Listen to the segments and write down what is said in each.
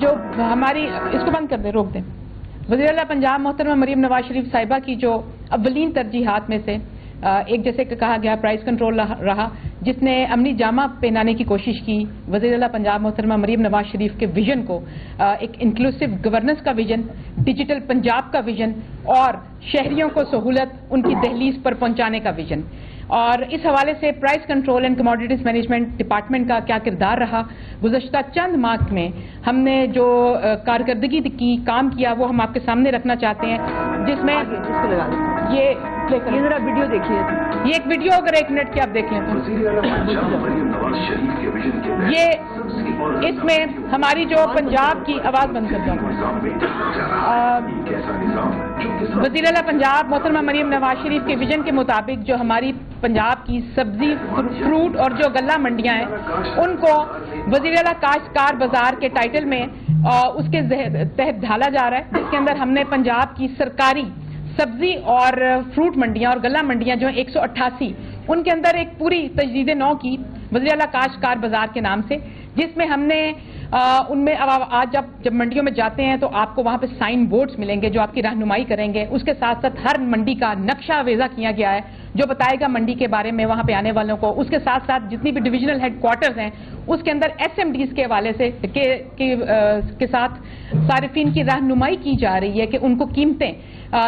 جو ہماری اس کو بند کر دیں، روک دیں. وزیر اعلیٰ پنجاب محترمہ مریم نواز شریف صاحبہ کی جو اولین ترجیحات میں سے ایک جیسے کہ کہا گیا پرائز کنٹرول رہا، جس نے امنی جامہ پہنانے کی کوشش کی. وزیر اعلیٰ پنجاب محترمہ مریم نواز شریف کے ویژن کو ایک انکلوسیو گورننس کا ویژن، ڈیجیٹل پنجاب کا ویژن اور شہریوں کو سہولت ان کی دہلیز پر پہنچانے کا ویژن. اور اس حوالے سے price control and commodities management department کا کیا کردار رہا گزشتہ چند ماہ میں، ہم نے جو کارکردگی کی، کام کیا، وہ ہم آپ کے سامنے رکھنا چاہتے ہیں، جس میں یہ ذرا ویڈیو دیکھیے. یہ ایک ویڈیو اگر 1 منٹ کی آپ دیکھ لیں تو یہ اس میں ہماری جو پنجاب کی آواز بند کر دوں. وزیر اعلیٰ پنجاب محترمہ مریم نواز شریف کے ویژن کے مطابق جو ہماری پنجاب کی سبزی، فروٹ اور جو غلہ منڈیاں ہیں ان کو وزیر اعلیٰ کاشتکار بازار کے ٹائٹل میں اس کے تحت ڈھالا جا رہا ہے، جس کے اندر ہم نے پنجاب کی سرکاری سبزی اور فروٹ منڈیاں اور غلہ منڈیاں جو ہیں 188 ان کے اندر ایک پوری تجدید نو کی وزیر اعلیٰ کاشتکار بازار کے نام سے، جس میں ہم نے ان میں آج جب منڈیوں میں جاتے ہیں تو آپ کو وہاں پہ سائن بورڈز ملیں گے جو آپ کی رہنمائی کریں گے. اس کے ساتھ ساتھ ہر منڈی کا نقشہ وضع کیا گیا ہے جو بتائے گا منڈی کے بارے میں وہاں پہ آنے والوں کو. اس کے ساتھ ساتھ جتنی بھی ڈویژنل ہیڈ کوارٹرز ہیں اس کے اندر SMDs کے حوالے سے کے ساتھ صارفین کی رہنمائی کی جا رہی ہے کہ ان کو قیمتیں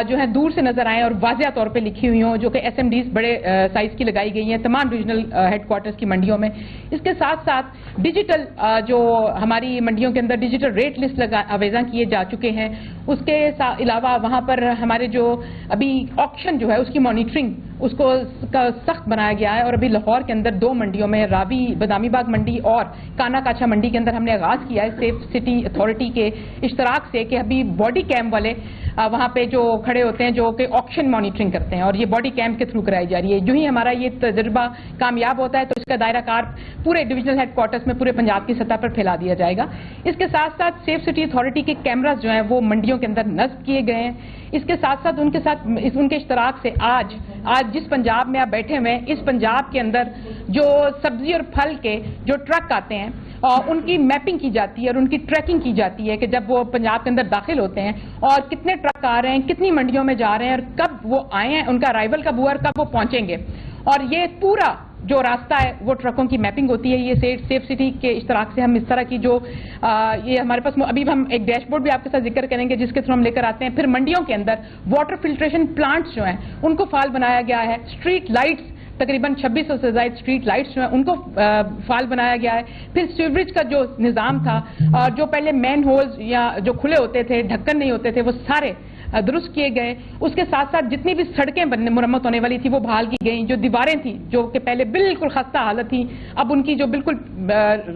جو ہیں دور سے نظر آئیں اور واضح طور پہ لکھی ہوئی ہوں، جو کہ SMDs بڑے سائز کی لگائی گئی ہیں تمام ڈویژنل ہیڈ کوارٹرز کی منڈیوں میں. اس کے ساتھ ساتھ ڈیجیٹل جو ہماری منڈیوں کے اندر ڈیجیٹل ریٹ لسٹ وضع کیے جا چکے ہیں. اس کے علاوہ وہاں پر ہمارے جو ابھی آکشن جو ہے اس کی مانیٹرنگ اس کو سخت بنایا گیا ہے، اور ابھی لاہور کے اندر 2 منڈیوں میں راوی بادامی باغ منڈی اور کانا کاچھا منڈی کے اندر ہم نے آغاز کیا ہے سیف سٹی اتھارٹی کے اشتراک سے کہ ابھی باڈی کیم والے وہاں پہ جو کھڑے ہوتے ہیں جو کہ آکشن مانیٹرنگ کرتے ہیں، اور یہ باڈی کیم کے تھرو کرائی جا رہی ہے. جو ہی ہمارا یہ تجربہ کامیاب ہوتا ہے تو اس کا دائرہ کار پورے ڈویژنل ہیڈ کوارٹرز میں پورے پنجاب کی سطح پر پھیلا دیا جائے گا. اس کے ساتھ ساتھ سیف سٹی اتھارٹی کے کیمراز جو ہیں وہ منڈیوں کے اندر نصب کیے گئے ہیں. اس کے ساتھ ساتھ ان کے اشتراک سے آج جس پنجاب میں آپ بیٹھے ہوئے ہیں اس پنجاب کے اندر جو سبزی اور پھل کے جو ٹرک آتے ہیں ان کی میپنگ کی جاتی ہے اور ان کی ٹریکنگ کی جاتی ہے کہ جب وہ پنجاب کے اندر داخل ہوتے ہیں اور کتنے ٹرک آ رہے ہیں، کتنی منڈیوں میں جا رہے ہیں اور کب وہ آئے ہیں، ان کا ارائیول کب ہوا اور کب وہ پہنچیں گے. اور یہ پورا جو راستہ ہے وہ ٹرکوں کی میپنگ ہوتی ہے. یہ سیف سٹی کے اشتراک سے ہم اس طرح کی جو یہ ہمارے پاس ابھی ہم ایک ڈیش بورڈ بھی آپ کے ساتھ ذکر کریں گے جس کے تھرو ہم لے کر آتے ہیں. پھر منڈیوں کے اندر واٹر فلٹریشن پلانٹس جو ہیں ان کو فعال بنایا گیا ہے. اسٹریٹ لائٹس تقریباً 2600 سے زائد اسٹریٹ لائٹس جو ہیں ان کو فعال بنایا گیا ہے. پھر سیوریج کا جو نظام تھا جو پہلے مین ہولز یا جو کھلے ہوتے تھے، ڈھکن نہیں ہوتے تھے، وہ سارے درست کیے گئے. اس کے ساتھ ساتھ جتنی بھی سڑکیں مرمت ہونے والی تھی وہ بحال کی گئیں. جو دیواریں تھیں جو کہ پہلے بالکل خستہ حالت تھی اب ان کی جو بالکل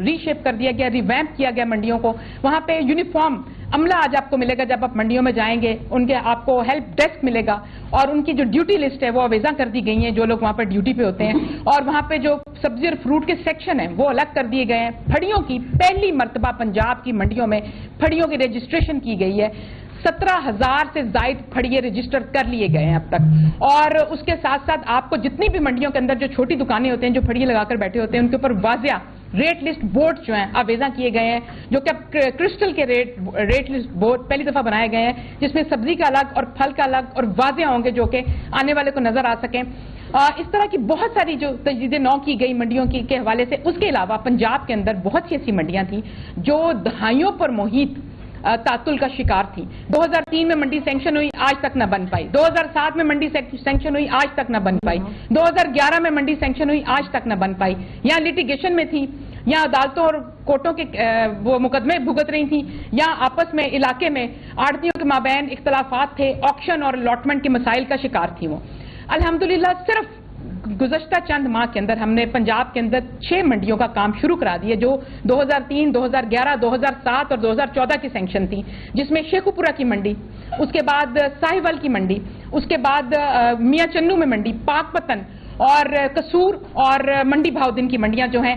ری شیپ کر دیا گیا، ریویمپ کیا گیا منڈیوں کو. وہاں پہ یونیفارم عملہ آج آپ کو ملے گا جب آپ منڈیوں میں جائیں گے. ان کے آپ کو ہیلپ ڈیسک ملے گا اور ان کی جو ڈیوٹی لسٹ ہے وہ وضع کر دی گئی ہیں جو لوگ وہاں پر ڈیوٹی پہ ہوتے ہیں. اور وہاں پہ جو سبزی اور فروٹ کے سیکشن ہیں وہ الگ کر دیے گئے ہیں. پھڑیوں کی پہلی مرتبہ پنجاب کی منڈیوں میں پھڑیوں کی رجسٹریشن کی گئی ہے. 17,000 سے زائد پھڑیے رجسٹر کر لیے گئے ہیں اب تک. اور اس کے ساتھ ساتھ آپ کو جتنی بھی منڈیوں کے اندر جو چھوٹی دکانیں ہوتے ہیں جو پھڑیے لگا کر بیٹھے ہوتے ہیں ان کے اوپر واضح ریٹ لسٹ بورڈ جو ہیں اب وضع کیے گئے ہیں جو کہ اب کرسٹل کے ریٹ لسٹ بورڈ پہلی دفعہ بنائے گئے ہیں جس میں سبزی کا الگ اور پھل کا الگ اور واضح ہوں گے جو کہ آنے والے کو نظر آ سکیں. اس طرح کی بہت ساری جو تجدید نو کی گئی منڈیوں کی کے حوالے سے. اس کے علاوہ پنجاب کے اندر بہت سی ایسی منڈیاں تھیں جو دہائیوں پر محیط تعطل کا شکار تھی. 2003 میں منڈی سینکشن ہوئی، آج تک نہ بن پائی. 2007 میں منڈی سینکشن ہوئی، آج تک نہ بن پائی. 2011 میں منڈی سینکشن ہوئی، آج تک نہ بن پائی. یہاں لٹیگیشن میں تھی، یہاں عدالتوں اور کورٹوں کے وہ مقدمے بھگت رہی تھیں، یہاں آپس میں علاقے میں آڑھتیوں کے مابین اختلافات تھے، آکشن اور الاٹمنٹ کے مسائل کا شکار تھی وہ. الحمدللہ صرف گزشتہ چند ماہ کے اندر ہم نے پنجاب کے اندر 6 منڈیوں کا کام شروع کرا دیا جو 2003، 2011، 2007 اور 2014 کی سینکشن تھی، جس میں شیخو پورہ کی منڈی، اس کے بعد ساہیوال کی منڈی، اس کے بعد میاں چنو میں منڈی، پاک پتن اور قصور اور منڈی بہاؤدین کی منڈیاں جو ہیں